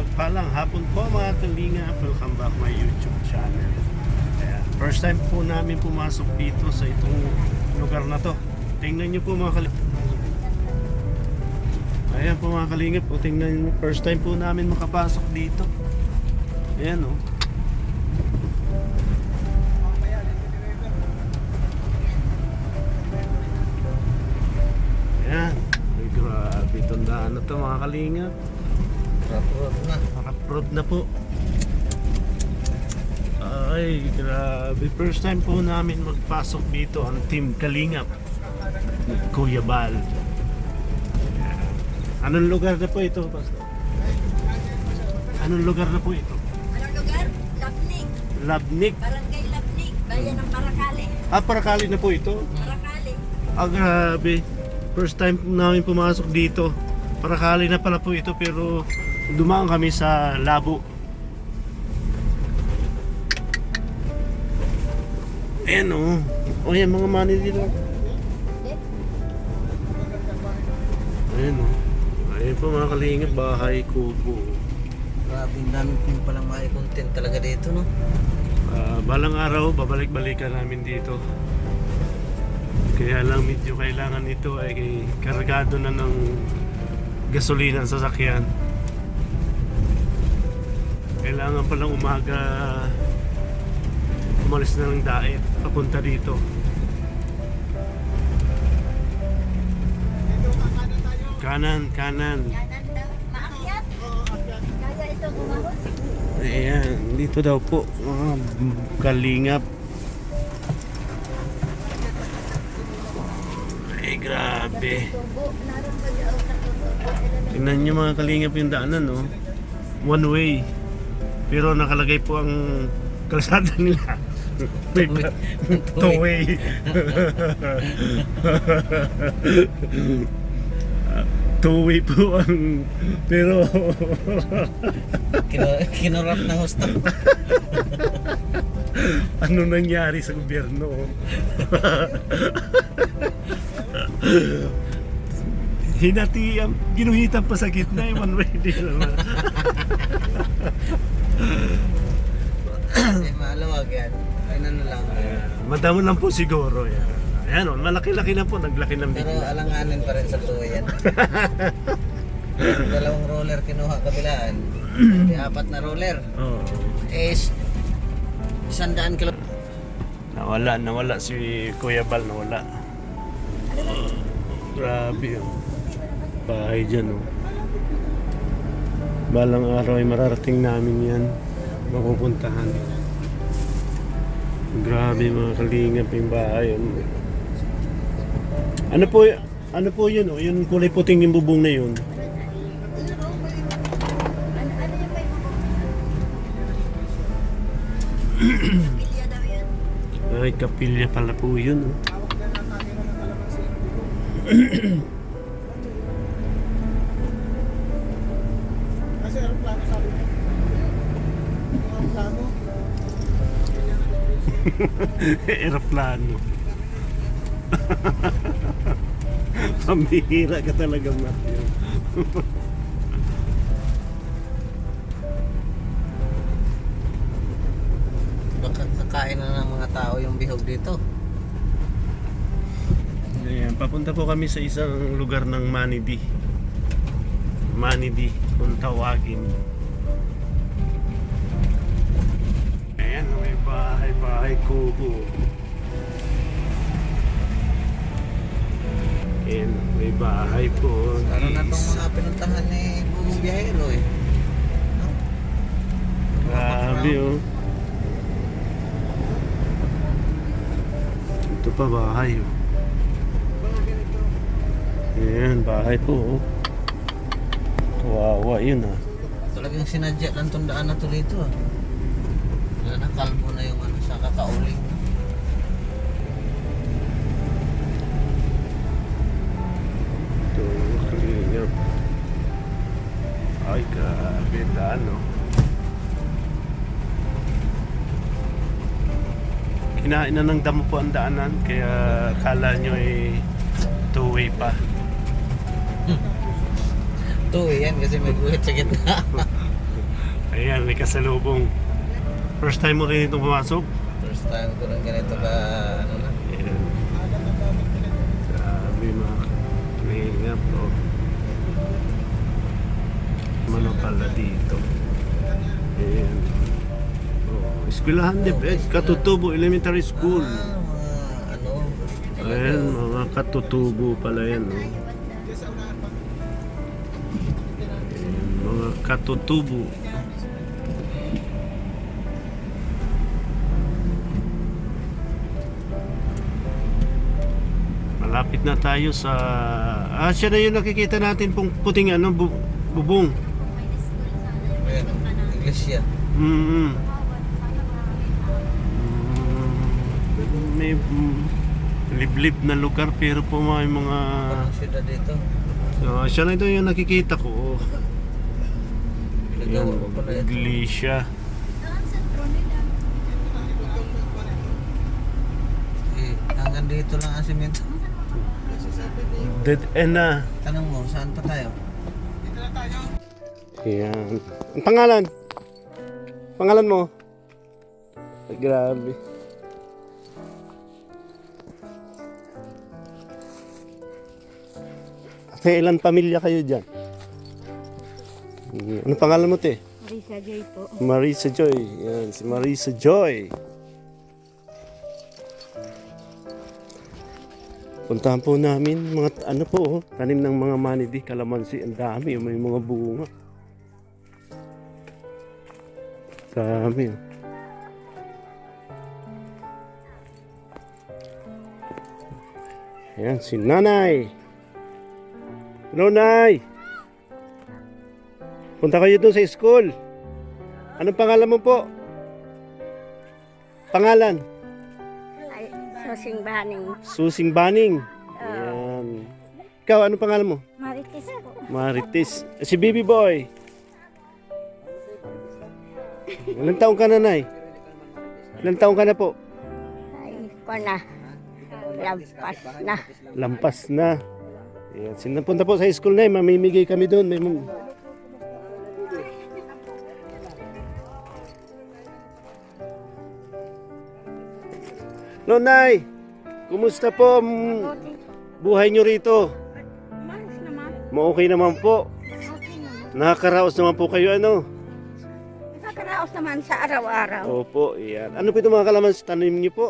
mapagpalang hapon po mga kalinga. Welcome back my YouTube channel. Ayan. First time po namin pumasok dito sa itong lugar na to. Tingnan nyo po mga kalinga. Ayan po mga kalinga po. Tingnan nyo. First time po namin makapasok dito. Ayan o. Ayan. Ay, grabe itong daan na to mga kalinga. Naka-prod na po. Ay, grabe. First time po namin magpasok dito ang Team Kalingap. Kuya Bal. Anong lugar na po ito, Pastor? Anong lugar na po ito? Anong lugar? Labnik. Labnik. Barangay Labnik. Bayan ng Paracale. Paracale na po ito? Paracale. Grabe. First time namin pumasok dito. Paracale na pala po ito pero dumaan kami sa Labo. Ayan o. O yan mga money dito. Ayan o. Ayan po mga kalingap. Bahay kubo. Grabe, dami din palang may content talaga dito, no? Balang araw, babalik-balikan namin dito. Kaya lang medyo kailangan ito ay kargado na ng gasolina sa sasakyan. Kailangan palang umaga umalis na ng daet papunta dito. Kanan. Kanan daw. Maakyat. Kaya ito gumahon. Ayan, dito daw po mga kalingap. Ay, grabe. Tubo. Naroon pa dyan sa tubo. Tingnan nyo mga kalingap yung daanan, no? One way. Pero nakalagay po ang kalsada nila. May two way. Two way po ang... Pero... Kinurap ng husto. ano nangyari sa gobyerno? Hinatian, ginuhitan pa sa gitna yung one way din naman. Ay, maluwag yan. Ay, na lang. Madamo lang po siguro yan. Ayan o, malaki-laki na po, naglaki ng Pero bigla. alanganin pa rin sa tuwa yan. Dalawang roller kinuha kabilaan. May 4 na roller. Oo. Is 100 kilo. Nawala si Kuya Bal, nawala. Grabe oh. Bahay dyan oh. Balang araw ay mararating namin yan. Mapupuntahan. Grabe mga kalingap yung bahay. Ano po yun oh? Yung kulay puting yung bubong na yun. Ano yung may Pilya daw yan. Ay, kapilya pala po yun oh. Kasi aeroplano sabi mo. Aeroplano. Aeroplano. Pambihira ka talaga, Matthew. Baka kakain na ng mga tao yung bihog dito. Ayan, papunta po kami sa isang lugar ng Manidi. Manidi, kung tawagin. Ayan, may bahay kubo. Ayan, may bahay po. Ano na itong mga pinuntahan ni Bubong Biyahero eh. No? Grabe oh. Ito pa bahay oh. Ayan, bahay po oh. Kawawa yun ah. Talagang sinadya lang itong daan na to dito ah. Wala na, kalbo na yung ano sa kakauling. Ito, kalingap. Ay, grabe daan oh. Kinain na ng damo po ang daanan. Kaya kala nyo eh two-way pa. 2 yan kasi may guhit sa gitna. Ayan, may kasalubong. First time mo rin itong pumasok? First time ko rin ganito ka, ano na. Ayan. Grabe mga kalingap, oh. Ano pala dito? Ayan. Oh, eskwelahan din, Katutubo Elementary School. Mga ano. Ayan, mga katutubo pala yan, oh. Ayan, mga katutubo. Malapit na tayo sa... siya na yung nakikita natin pong puting ano, bubong. Ayan, iglesia. May liblib na lugar pero po may mga... Parang siyudad dito. siya na ito yung nakikita ko. Oh. Nagawa ko pala ito. Iglesia. Eh, hanggang dito lang ang simento. Dead end na. Tanong mo, saan pa tayo? Ayan. Ang pangalan? Pangalan mo? Ay, grabe. May ilan pamilya kayo dyan? Ano pangalan mo, te? Marisa Joy po. Marisa Joy. Yan, si Marisa Joy. Puntahan po namin mga ano po, oh, tanim ng mga manidi, kalamansi, ang dami, may mga bunga. Dami. Oh. Ayan, si Nanay. Hello, Nay. Punta kayo doon sa school. Anong pangalan mo po? Pangalan? Ay, Susing Baning. Susing Baning. Ayan. Ikaw, anong pangalan mo? Marites po. Marites. Si Baby Boy. Ilang taong ka na, Nay? Ilang taong ka na po? Ay, ko na. Lampas na. Lampas na. Ayan. Sinapunta po sa school, Nay. Mamimigay kami doon. May Hello, Nay. Kumusta po buhay nyo rito? Malas naman. Okay naman po. Okay naman. Nakakaraos naman po kayo, ano? Nakakaraos naman sa araw-araw. Opo, yan. Ano po itong mga kalamansi tanim niyo po?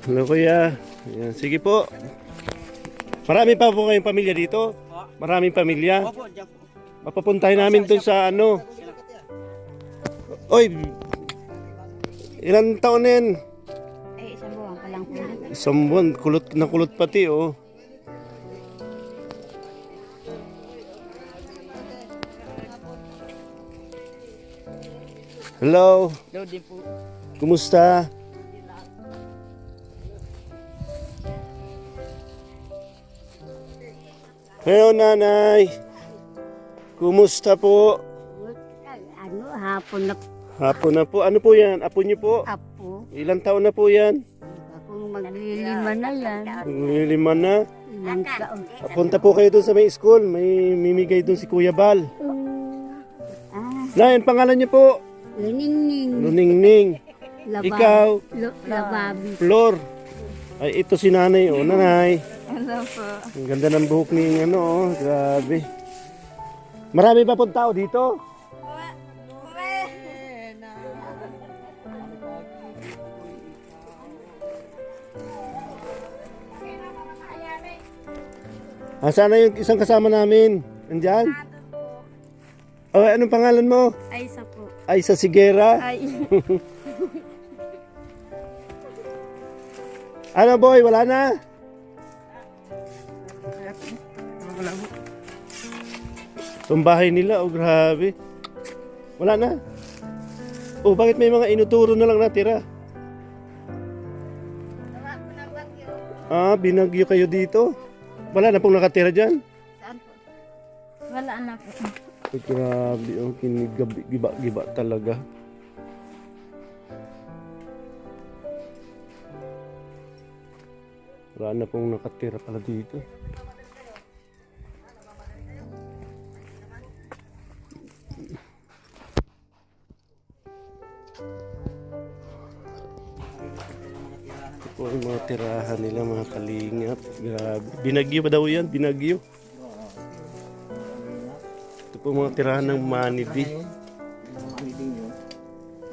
Hello, kuya. Yan, sige po. Marami pa po kayong pamilya dito? Maraming pamilya? Mapapuntahin namin dun sa ano. Oy! Ilan taon na yan? Ay, isang buwan pa lang po. Isang buwan, kulot na kulot pati, oh. Hello. Lodi po. Kumusta? Hello, Nanay. Kumusta po? Ano, hapon na Hapon na po. Ano po yan? Apo niyo po? apo. Ilang taon na po yan? Akong maglilima na yan. Lima na. Ilang taon. Punta po kayo doon sa may school. May mimigay doon si Kuya Bal. Ah, Nay, ang pangalan niyo po? liningning. Luningning. Lababi. Ikaw? Lababi. Flor. Ay, ito si Nanay. O, Nanay. Hello po. Ang ganda ng buhok ni ano, oh. Grabe. Marami ba pong tao dito? Sana yung isang kasama namin? Nandyan? Oh, anong pangalan mo? Ay, isa po. Aisa Sigera? Ay. Ano boy, wala na? Itong bahay nila, oh grabe. Wala na. Oh, bakit may mga inuturo na lang natira? Ah, binagyo kayo dito? Wala na pong nakatira dyan? Saan po? Wala na po. Ay, grabe, oh, kinigiba talaga. Wala na pong nakatira pala dito. Ito po yung mga tirahan nila, mga kalingap. Grabe. Binagyo ba daw yan? Binagyo. Ito po mga tirahan ng Manidi. Yung mga meeting nyo,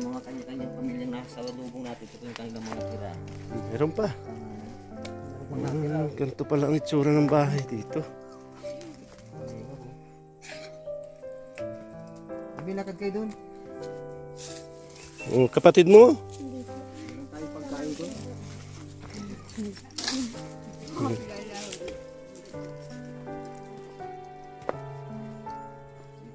yung mga kanya-kanyang pamilyang nasa lubong natin, ito yung kanilang mga tira. Meron pa. Ganito pala ang itsura ng bahay dito. Bilakad kayo doon. Oh, kapatid mo? Tayo pagkain doon. Ito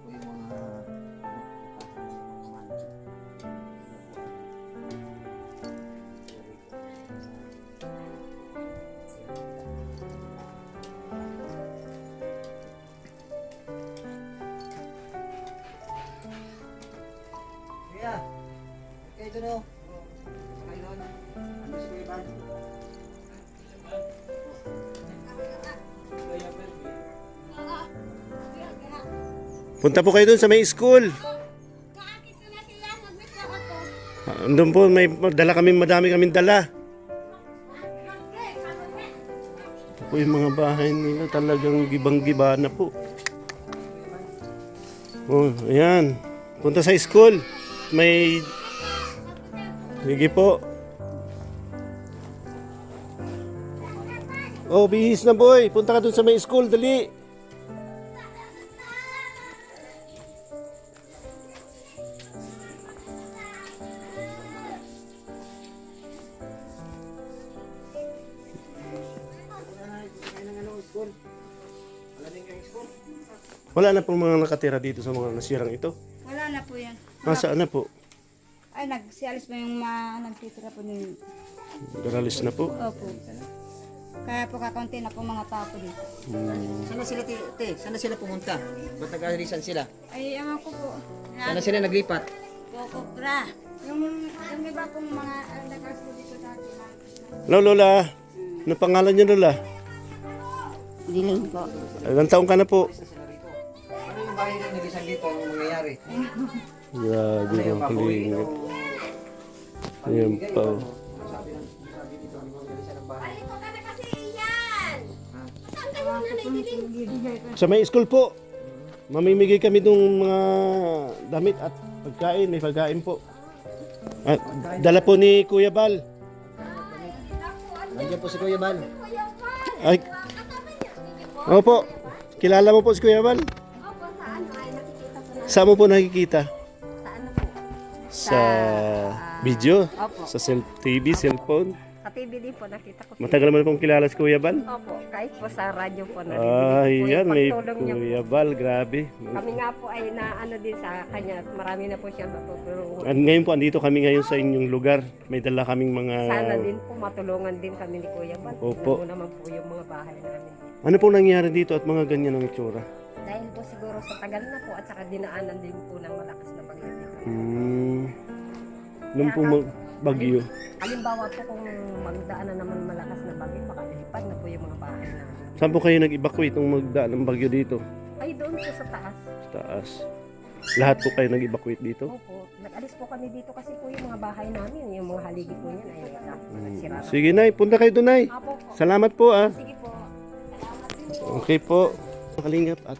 po yung mga Kuya, kayo doon o. Kayo doon. Ano si Kuya Bal? Punta po kayo dun sa may school. Doon po, may dala kami, madami kaming dala. Ito po yung mga bahay nila, talagang gibang-giba na po. Oh, ayan. Punta sa school. May... Sige po. Oh, bihis na boy. Punta ka dun sa may school, dali. Wala na pong mga nakatira dito sa mga nasirang ito. Wala na po yan. Nasaan na po? Ay, nagsialis pa yung nagtitira po ng... Garalis na po. Opo. Kaya po kakaunti na po mga tao po dito. Saan na sila, te? Saan na sila pumunta? Ba't nag-alisan sila? Ay, ewan ko po. Saan na sila naglipat? Pokokra. Yung iba pong mga nagkas po dito dati na. Hello, Lola. Ano pangalan niyo, Lola? Diling po. Ilang taong ka na po? Ano yung bahay na naglisan dito? Anong mangyayari? Grabe ang kalingap. Ayan pa. Oh. Sabi dito, ano yung naglisan ng bahay? Ito ka na kasi yan. Saan kayo na naidiling? Sa may school po. Mamimigay kami ng mga damit at pagkain. May pagkain po. At dala po ni Kuya Bal. Nandiyan po si Kuya Bal. Ay. Opo. Kilala mo po si Kuya Bal? Opo, saan ay nakikita po na? Saan mo po nakikita? Sa ano po? Sa video? Opo. Sa TV, cellphone? Sa TV din po nakita ko. Matagal mo na pong kilala si Kuya Bal? Opo, kahit po sa radyo po na. Ay, yan. May pagtulong niya po. Kuya Bal. Grabe. Kami nga po ay na ano din sa kanya. Marami na po siya matutulungan. At ngayon po, andito kami ngayon sa inyong lugar. May dala kaming mga... Sana din po matulungan din kami ni Kuya Bal. Opo. Tingnan mo naman po yung mga bahay namin. Ano po nangyari dito at mga ganyan ang itsura? Dahil po siguro sa tagal na po at saka dinaanan din po ng malakas na bagyo dito. Nung po bagyo. Halimbawa po kung magdaanan naman malakas na bagyo, baka lilipad na po yung mga bahay namin. Saan po kayo nag-evacuate nung magdaan ng bagyo dito? Ay doon po sa taas. Sa taas. Lahat po kayo nag-evacuate dito? Opo, nag-alis po kami dito kasi po yung mga bahay namin, yung mga haligi po niyan ay nagsira na. Sige, Nay. Punta kayo doon, Nay. Opo po. Salamat po, ah. Sige po. Salamat din po. Okay po. Kalingap at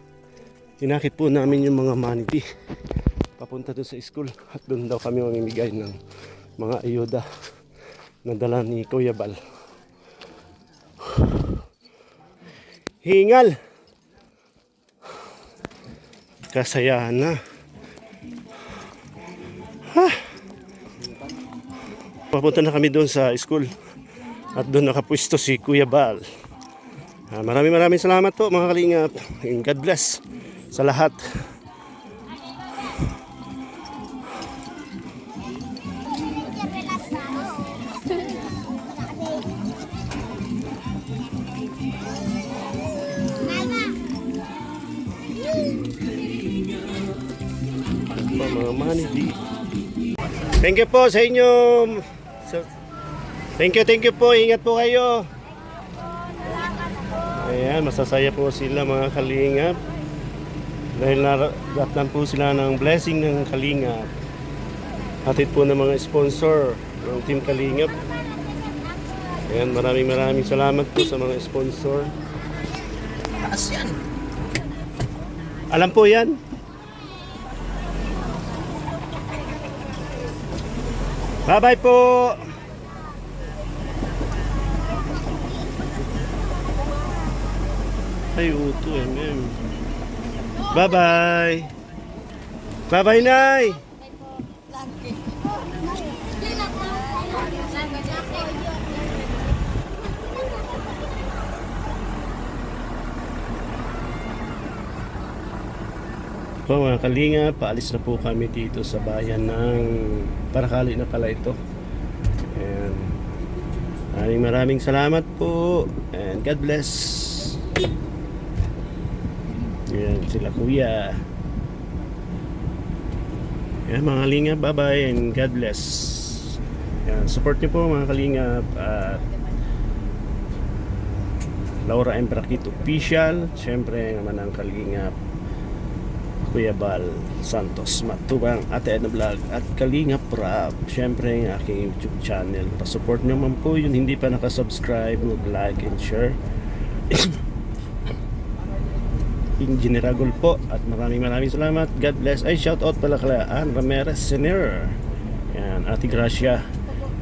inakit po namin yung mga manidi papunta doon sa school at doon daw kami mamimigay ng mga ayuda na dala ni Kuya Bal. Hingal! Kasayahan na. Papunta na kami doon sa school at doon nakapwesto si Kuya Bal. Maraming salamat po mga kalingap. And God bless sa lahat. Mga manidi. Thank you po sa inyo. Thank you po. Ingat po kayo. Ayan, masasaya po sila mga kalingap. Dahil naratnan po sila ng blessing ng kalingap. Hatid po ng mga sponsor ng Team Kalingap. Ayan, maraming salamat po sa mga sponsor. Taas yan. Alam po yan. Bye-bye po. Ay, uto Bye-bye. Bye-bye, Nay. Po mga kalinga, paalis na po kami dito sa bayan ng Paracali na pala ito. And maraming salamat po and God bless. Yan sila kuya. Yan mga kalinga, bye bye and God bless. Yan, support niyo po mga kalinga at Laura M. Prakit Official. Siyempre naman ang kalingap Kuya Bal Santos Matubang, Ate Edna Vlog at Kalingap Rap. Siyempre ang aking YouTube channel. Pa-support nyo man po yun. Hindi pa nakasubscribe, mag-like and share. Inginiragol po at maraming salamat. God bless. Ay, shout out pala kala Ann Ramirez Senior. Yan, Ate Gracia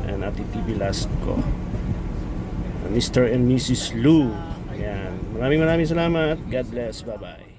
and Ate TV Lasco. Mr. and Mrs. Lou. Yan, maraming salamat. God bless. Bye-bye.